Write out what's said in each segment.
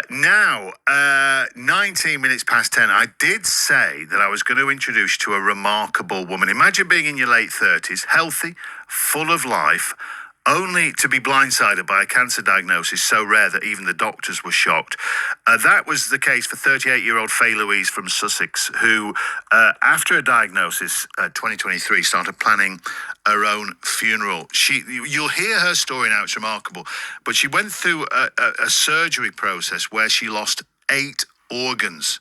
Now, 19 minutes past 10, I did say that I was going to introduce you to a remarkable woman. Imagine being in your late 30s, healthy, full of life, only to be blindsided by a cancer diagnosis so rare that even the doctors were shocked. That was the case for 38-year-old Faye Louise from Sussex, who, after a diagnosis, 2023, started planning her own funeral. You'll hear her story now, it's remarkable, but she went through a surgery process where she lost 8 organs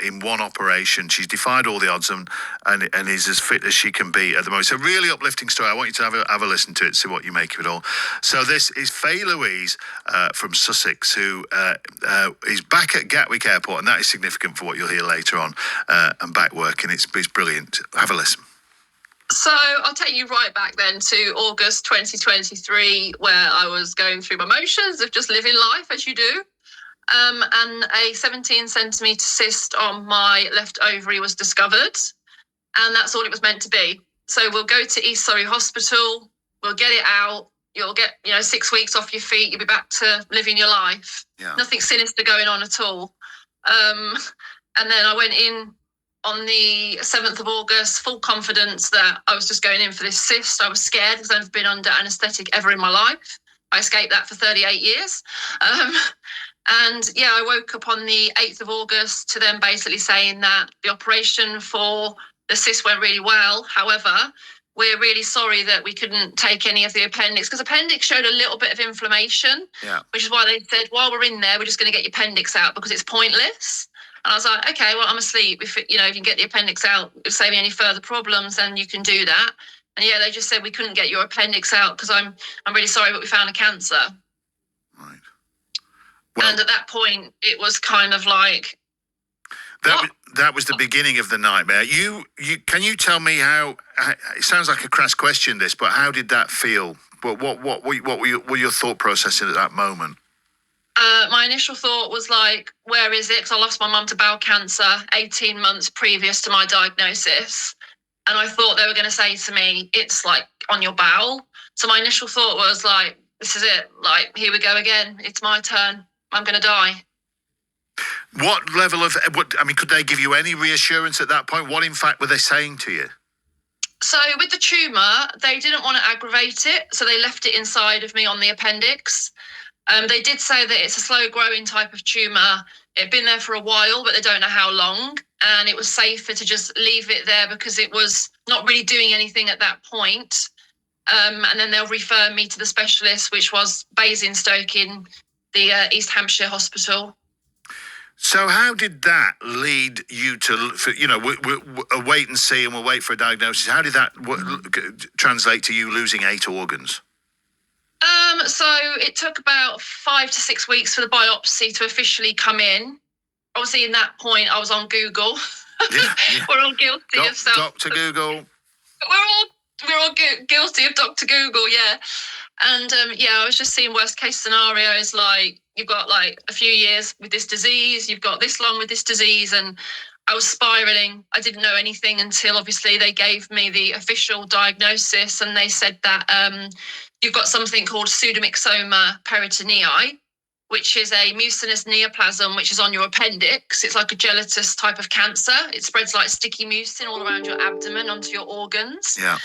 in one operation. She's defied all the odds and is as fit as she can be at the moment. It's a really uplifting story. I want you to have a listen to it, see what you make of it all. So this is Faye Louise from Sussex, who is back at Gatwick Airport, and that is significant for what you'll hear later on, and back working. It's brilliant. Have a listen. So I'll take you right back then to August 2023, where I was going through my motions of just living life as you do. And a 17 centimetre cyst on my left ovary was discovered, and that's all it was meant to be. So we'll go to East Surrey Hospital, we'll get it out, you'll get 6 weeks off your feet, you'll be back to living your life. Yeah. Nothing sinister going on at all. And then I went in on the 7th of August, full confidence that I was just going in for this cyst. I was scared because I've never been under anaesthetic ever in my life. I escaped that for 38 years. And yeah, I woke up on the 8th of August to them basically saying that the operation for the cyst went really well. However, we're really sorry that we couldn't take any of the appendix, because appendix showed a little bit of inflammation, which is why they said, while we're in there, we're just going to get your appendix out because it's pointless. And I was like, okay, well, I'm asleep. If you can get the appendix out, it'll save me any further problems, then you can do that. And yeah, they just said we couldn't get your appendix out because I'm really sorry, but we found a cancer. Right. Well, and at that point, it was kind of like that was the beginning of the nightmare. Can you tell me how? It sounds like a crass question, this, but how did that feel? What were your thought processes at that moment? My initial thought was like, where is it? Because I lost my mum to bowel cancer 18 months previous to my diagnosis. And I thought they were going to say to me, it's like on your bowel. So my initial thought was like, this is it. Like, here we go again. It's my turn. I'm going to die. What level of, could they give you any reassurance at that point? What, in fact, were they saying to you? So with the tumour, they didn't want to aggravate it. So they left it inside of me on the appendix. They did say that it's a slow-growing type of tumour. It'd been there for a while, but they don't know how long. And it was safer to just leave it there because it was not really doing anything at that point. And then they'll refer me to the specialist, which was Basingstoke in the East Hampshire Hospital. So how did that lead you to, we'll wait and see and we'll wait for a diagnosis? How did that translate to you losing 8 organs? So it took about 5 to 6 weeks for the biopsy to officially come in. Obviously, in that point, I was on Google. Yeah. We're all guilty of self. Dr. Google. We're all guilty of Dr. Google, yeah. And I was just seeing worst case scenarios, like you've got like a few years with this disease, you've got this long with this disease, and I was spiraling. I didn't know anything until obviously they gave me the official diagnosis, and they said that you've got something called pseudomyxoma peritonei, which is a mucinous neoplasm, which is on your appendix. It's like a gelatinous type of cancer. It spreads like sticky mucin all around your abdomen onto your organs. Yeah.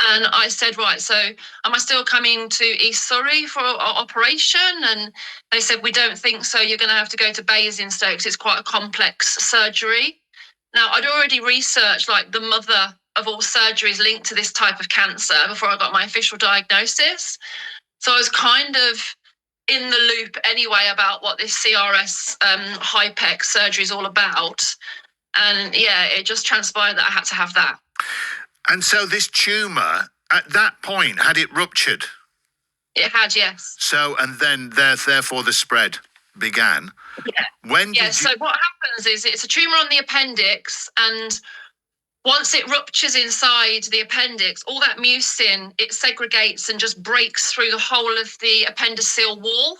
And I said, right, so am I still coming to East Surrey for an operation? And they said, we don't think so. You're going to have to go to Basingstoke because it's quite a complex surgery. Now, I'd already researched like the mother of all surgeries linked to this type of cancer before I got my official diagnosis. So I was kind of in the loop anyway about what this CRS HIPEC surgery is all about. And yeah, it just transpired that I had to have that. And so this tumour, at that point, had it ruptured? It had, yes. So, and then therefore the spread began. Yeah. So what happens is it's a tumour on the appendix, and once it ruptures inside the appendix, all that mucin, it segregates and just breaks through the whole of the appendiceal wall.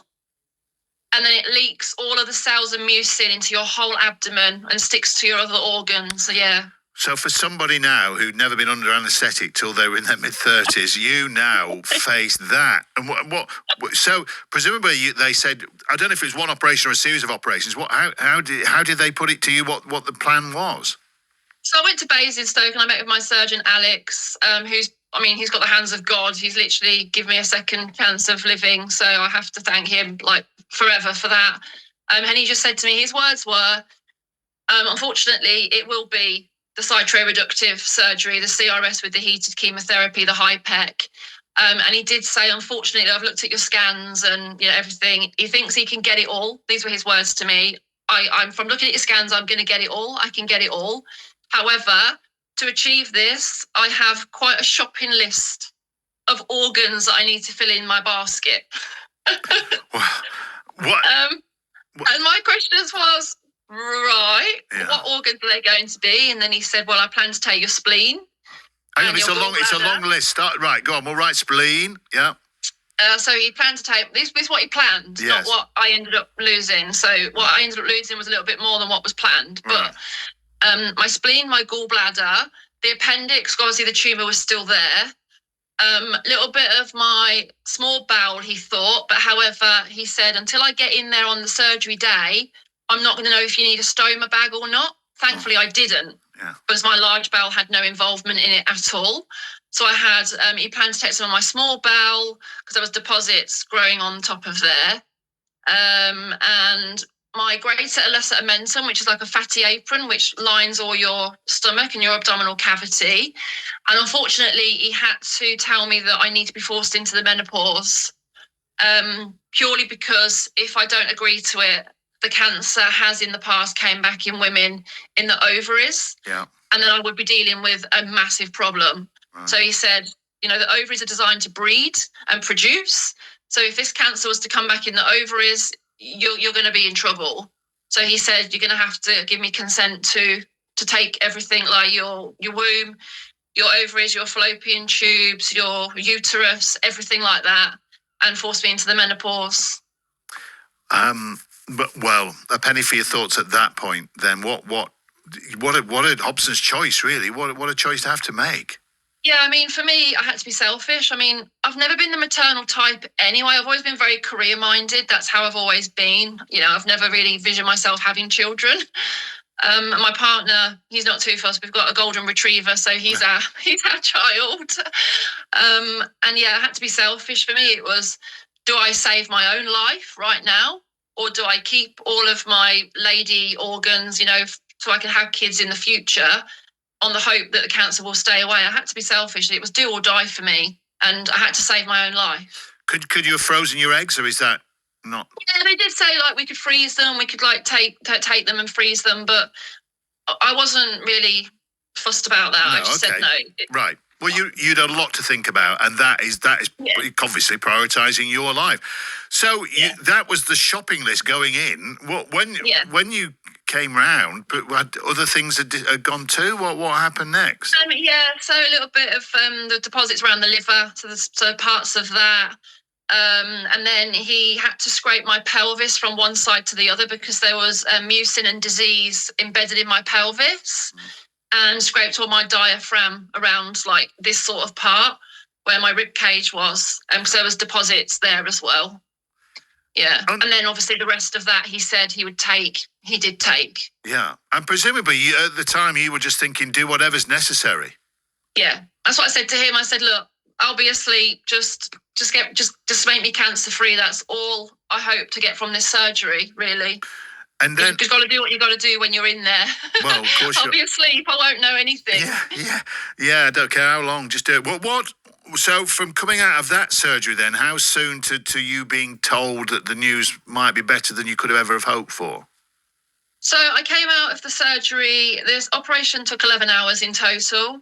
And then it leaks all of the cells and mucin into your whole abdomen and sticks to your other organs. So, yeah. So for somebody now who'd never been under anaesthetic till they were in their mid-30s, you now face that. And so presumably they said, I don't know if it was one operation or a series of operations. How did they put it to you what the plan was? So I went to Basingstoke and I met with my surgeon, Alex, he's got the hands of God. He's literally given me a second chance of living. So I have to thank him like forever for that. And he just said to me, his words were, unfortunately, it will be the cytoreductive surgery, the CRS with the heated chemotherapy, the high PEC. And he did say, unfortunately, I've looked at your scans and everything. He thinks he can get it all. These were his words to me. I'm from looking at your scans, I'm going to get it all. I can get it all. However, to achieve this, I have quite a shopping list of organs that I need to fill in my basket. What? And my questions was, right, what organs are they going to be? And then he said, well, I plan to take your spleen. It's a long list. Right, go on. We'll write spleen. Yeah. So he planned to take this is what he planned, not what I ended up losing. So what I ended up losing was a little bit more than what was planned. But my spleen, my gallbladder, the appendix, obviously the tumour was still there. Little bit of my small bowel, he thought, but however, he said, until I get in there on the surgery day, I'm not going to know if you need a stoma bag or not. Thankfully, I didn't, because my large bowel had no involvement in it at all. So I had, he planned to take some of my small bowel because there was deposits growing on top of there. And my greater lesser omentum, which is like a fatty apron, which lines all your stomach and your abdominal cavity. And unfortunately, he had to tell me that I need to be forced into the menopause, purely because if I don't agree to it, the cancer has in the past came back in women in the ovaries. Yeah. And then I would be dealing with a massive problem. Right. So he said, the ovaries are designed to breed and produce. So if this cancer was to come back in the ovaries, you're going to be in trouble. So he said, you're going to have to give me consent to take everything, like your womb, your ovaries, your fallopian tubes, your uterus, everything like that, and force me into the menopause. A penny for your thoughts at that point. Then what a Hobson's choice, really. What a choice to have to make. Yeah, for me, I had to be selfish. I've never been the maternal type anyway. I've always been very career-minded. That's how I've always been. I've never really envisioned myself having children. And my partner, he's not too fussed. We've got a golden retriever, so he's our child. I had to be selfish. For me, it was, do I save my own life right now? Or do I keep all of my lady organs, so I can have kids in the future, on the hope that the cancer will stay away? I had to be selfish. It was do or die for me, and I had to save my own life. Could you have frozen your eggs, or is that not? Yeah, they did say we could freeze them. We could take them and freeze them, but I wasn't really fussed about that. No, I just said no. Right. Well, you'd had a lot to think about, and that is obviously prioritising your life. So that was the shopping list going in. When you came round, but other things had gone too. What happened next? So a little bit of the deposits around the liver, so parts of that. And then he had to scrape my pelvis from one side to the other because there was mucin and disease embedded in my pelvis. And scraped all my diaphragm around this sort of part where my rib cage was. So there was deposits there as well. Yeah. And then obviously the rest of that he said he would take. He did take. Yeah. And presumably at the time you were just thinking, do whatever's necessary. Yeah. That's what I said to him. I said, look, I'll be asleep. Just make me cancer free. That's all I hope to get from this surgery, really. And then you've got to do what you got to do when you're in there. Well, of course, I'll be asleep. I won't know anything. Yeah. I don't care how long. Just do it. What? So, from coming out of that surgery, then, how soon to you being told that the news might be better than you could have ever have hoped for? So, I came out of the surgery. This operation took 11 hours in total.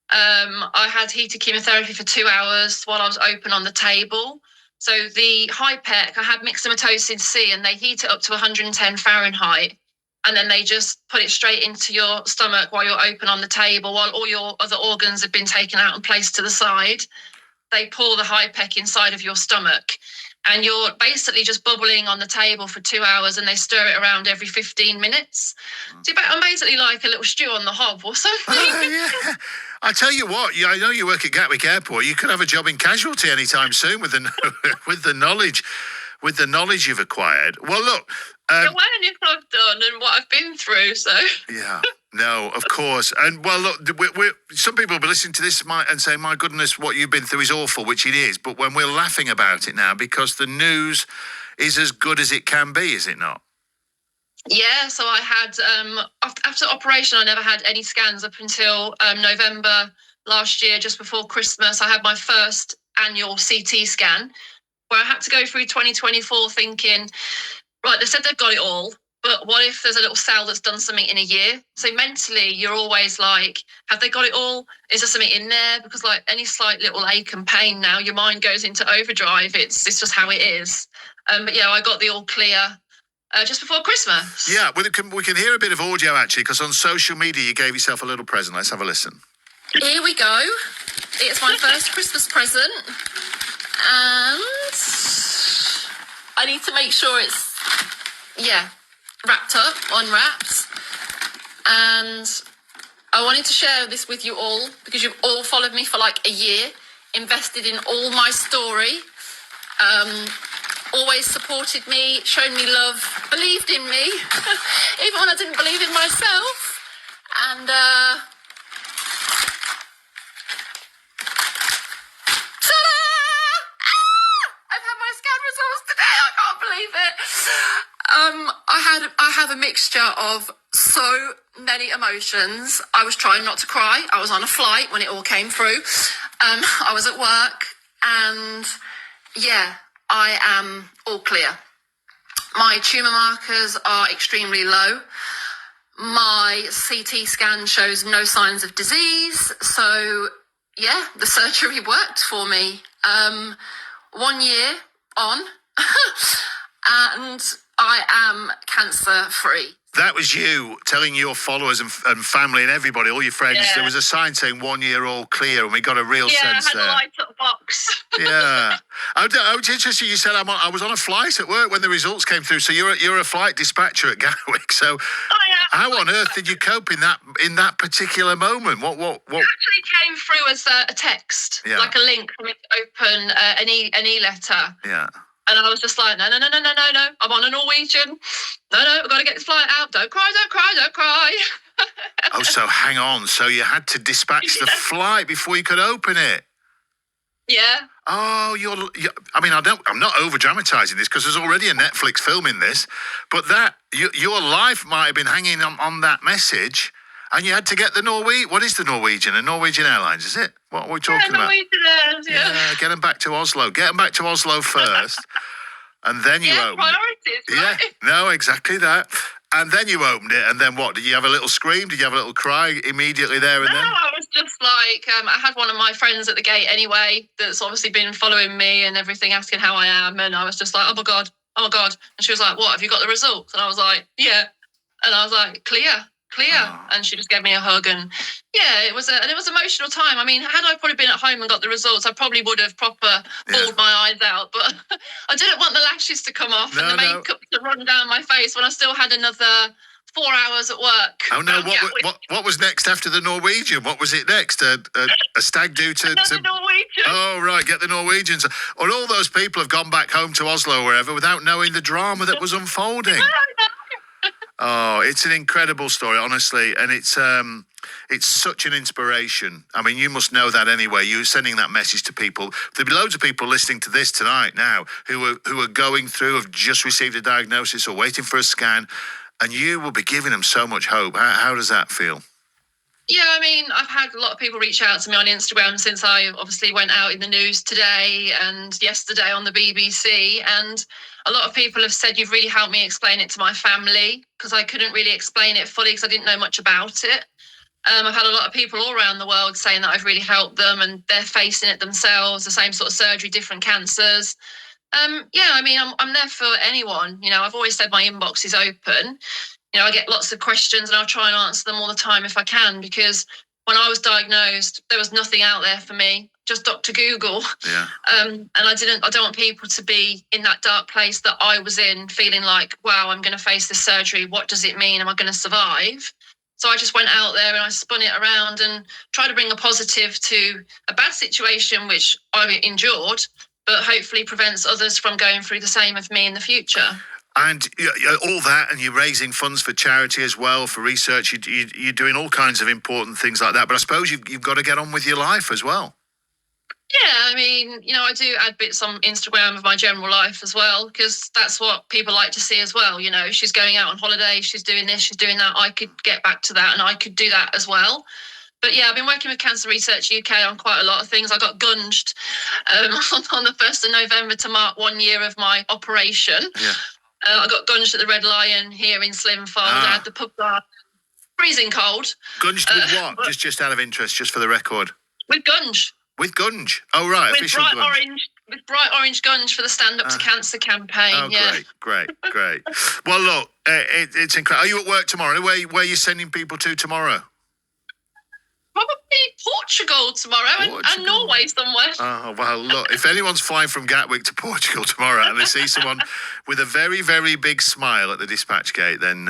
I had heated chemotherapy for 2 hours while I was open on the table. So the high PEC, I had myxomatosis C, and they heat it up to 110 Fahrenheit. And then they just put it straight into your stomach while you're open on the table, while all your other organs have been taken out and placed to the side. They pour the high PEC inside of your stomach. and you're basically just bubbling on the table for 2 hours, and they stir it around every 15 minutes. So I'm basically like a little stew on the hob or something. Yeah. I tell you what, I know you work at Gatwick Airport. You could have a job in casualty anytime soon with the with the knowledge you've acquired. Well, look. When if I've done and what I've been through, so. Yeah. No, of course. And well, look, some people will be listening to this and say, my goodness, what you've been through is awful, which it is. But when we're laughing about it now, because the news is as good as it can be, is it not? Yeah, so I had, after operation, I never had any scans up until November last year, just before Christmas. I had my first annual CT scan, where I had to go through 2024 thinking, right, they said they've got it all, but what if there's a little cell that's done something in a year? So mentally, you're always like, have they got it all? Is there something in there? Because like any slight little ache and pain now, your mind goes into overdrive. It's just how it is. But yeah, I got the all clear just before Christmas. Yeah, we can hear a bit of audio actually, because on social media you gave yourself a little present. Let's have a listen. Here we go. It's my first Christmas present. And I need to make sure it's, wrapped up, unwrapped. And I wanted to share this with you all because you've all followed me for like a year, invested in all my story, always supported me, shown me love, believed in me, even when I didn't believe in myself. And I've had my scan results today. I can't believe it. I have a mixture of so many emotions. I was trying not to cry. I was on a flight when it all came through. I was at work, and yeah, I am all clear. My tumour markers are extremely low. My CT scan shows no signs of disease. So yeah, the surgery worked for me. 1 year on, and I am cancer free. That was you telling your followers and family and everybody, all your friends, There was a sign saying 1 year all clear, and we got a real sense there. Yeah, I had a light up box. Yeah. I was interested. You said I was on a flight at work when the results came through. So you're a flight dispatcher at Gatwick. So how on earth did you cope in that particular moment? What? It actually came through as a text, like a link for me to open an e-letter. Yeah. And I was just like, no. I'm on a Norwegian. No, we've got to get this flight out. Don't cry. Oh, so hang on. So you had to dispatch the flight before you could open it. Yeah. Oh, I'm not over dramatizing this because there's already a Netflix film in this, but your life might have been hanging on that message, and you had to get the Norwegian. What is the Norwegian? A Norwegian Airlines, is it? What are we talking about? Norwegian Airlines, yeah. Get them back to Oslo. Get them back to Oslo first, and then you open priorities, it. right? Yeah, no, exactly that. And then you opened it, and then what? Did you have a little scream? Did you have a little cry immediately there and then? No, I was just like, I had one of my friends at the gate anyway that's obviously been following me and everything, asking how I am. And I was just like, oh my God. And she was like, what, have you got the results? And I was like, yeah. And I was like, clear. Oh. And she just gave me a hug. And yeah, it was an emotional time. I mean, had I probably been at home and got the results, I probably would have proper bawled my eyes out. But I didn't want the lashes to come off and the makeup to run down my face when I still had another 4 hours at work. Oh no! What was next after the Norwegian? What was it next? A stag do to Norwegian. Oh right, get the Norwegians. Or all those people have gone back home to Oslo or wherever without knowing the drama that was unfolding. Oh, it's an incredible story, honestly, and it's such an inspiration. I mean, you must know that anyway. You're sending that message to people. There'll be loads of people listening to this tonight now who are going through, have just received a diagnosis or waiting for a scan, and you will be giving them so much hope. How does that feel? Yeah, I mean, I've had a lot of people reach out to me on Instagram since I obviously went out in the news today and yesterday on the BBC. And a lot of people have said you've really helped me explain it to my family because I couldn't really explain it fully because I didn't know much about it. I've had a lot of people all around the world saying that I've really helped them and they're facing it themselves, the same sort of surgery, different cancers. Yeah, I mean, I'm there for anyone. You know, I've always said my inbox is open. You know, I get lots of questions and I'll try and answer them all the time if I can, because when I was diagnosed, there was nothing out there for me, just Dr. Google. Yeah. And I don't want people to be in that dark place that I was in, feeling like, wow, I'm going to face this surgery. What does it mean? Am I going to survive? So I just went out there and I spun it around and tried to bring a positive to a bad situation, which I endured, but hopefully prevents others from going through the same of me in the future. And all that, and you're raising funds for charity as well, for research. You're doing all kinds of important things like that. But I suppose you've got to get on with your life as well. Yeah, I mean, I do add bits on Instagram of my general life as well, because that's what people like to see as well. She's going out on holiday, she's doing this, she's doing that. I could get back to that and I could do that as well. But yeah, I've been working with Cancer Research UK on quite a lot of things. I got gunged on the 1st of November to mark 1 year of my operation. Yeah. I got gunged at the Red Lion here in Slimfold. I had the pub garden, freezing cold. Gunged with what? Just out of interest, just for the record. With gunge. With gunge? Oh, right. With bright orange gunge for the Stand Up to Cancer campaign. Oh, yeah. Great. Well, look, it's incredible. Are you at work tomorrow? Where are you sending people to tomorrow? Probably Portugal tomorrow and Norway somewhere. Oh, well, look, if anyone's flying from Gatwick to Portugal tomorrow and they see someone with a very, very big smile at the dispatch gate, then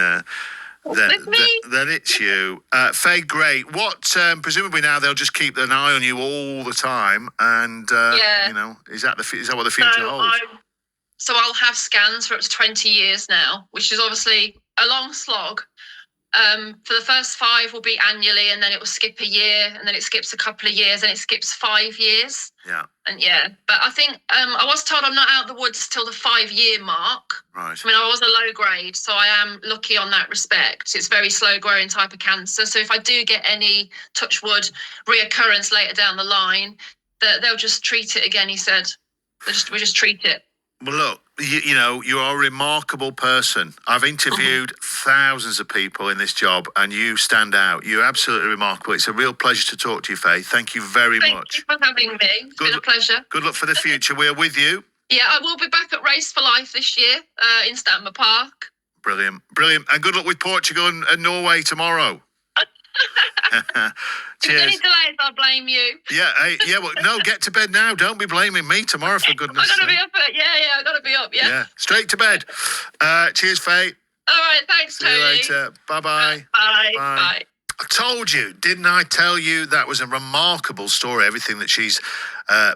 it's you. Faye, great. What, presumably now they'll just keep an eye on you all the time, and, is that what the future holds? So I'll have scans for up to 20 years now, which is obviously a long slog. For the first 5 will be annually, and then it will skip a year, and then it skips a couple of years, and it skips 5 years. Yeah. But I think I was told I'm not out of the woods till the 5-year mark. Right. I mean, I was a low grade, so I am lucky on that respect. It's very slow growing type of cancer. So if I do get any, touch wood, reoccurrence later down the line, they'll just treat it again, he said. We just treat it. Well, look, you are a remarkable person. I've interviewed thousands of people in this job, and you stand out. You're absolutely remarkable. It's a real pleasure to talk to you, Faye. Thank you very much. Thank you for having me. It's been a pleasure. Good luck for the future. We're with you. Yeah, I will be back at Race for Life this year in Stanmer Park. Brilliant. And good luck with Portugal and Norway tomorrow. Cheers. If any delays, I'll blame you. Yeah, well, no, get to bed now. Don't be blaming me tomorrow, for goodness sake. I've got to be up I've got to be up, Yeah, straight to bed. Cheers, Faye. All right, thanks, Tony. See you later. Bye-bye. Bye. I told you, didn't I tell you that was a remarkable story, everything that she's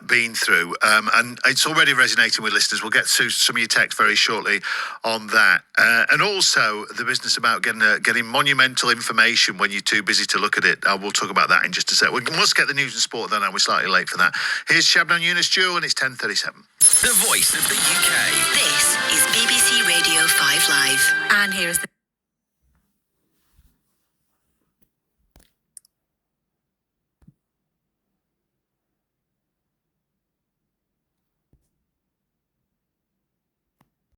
been through. And it's already resonating with listeners. We'll get to some of your texts very shortly on that. And also the business about getting monumental information when you're too busy to look at it. We'll talk about that in just a sec. We must get the news and sport then, and we're slightly late for that. Here's Shabnam Yunus Jewel, and it's 10:37. The voice of the UK. This is BBC Radio 5 Live. And here is the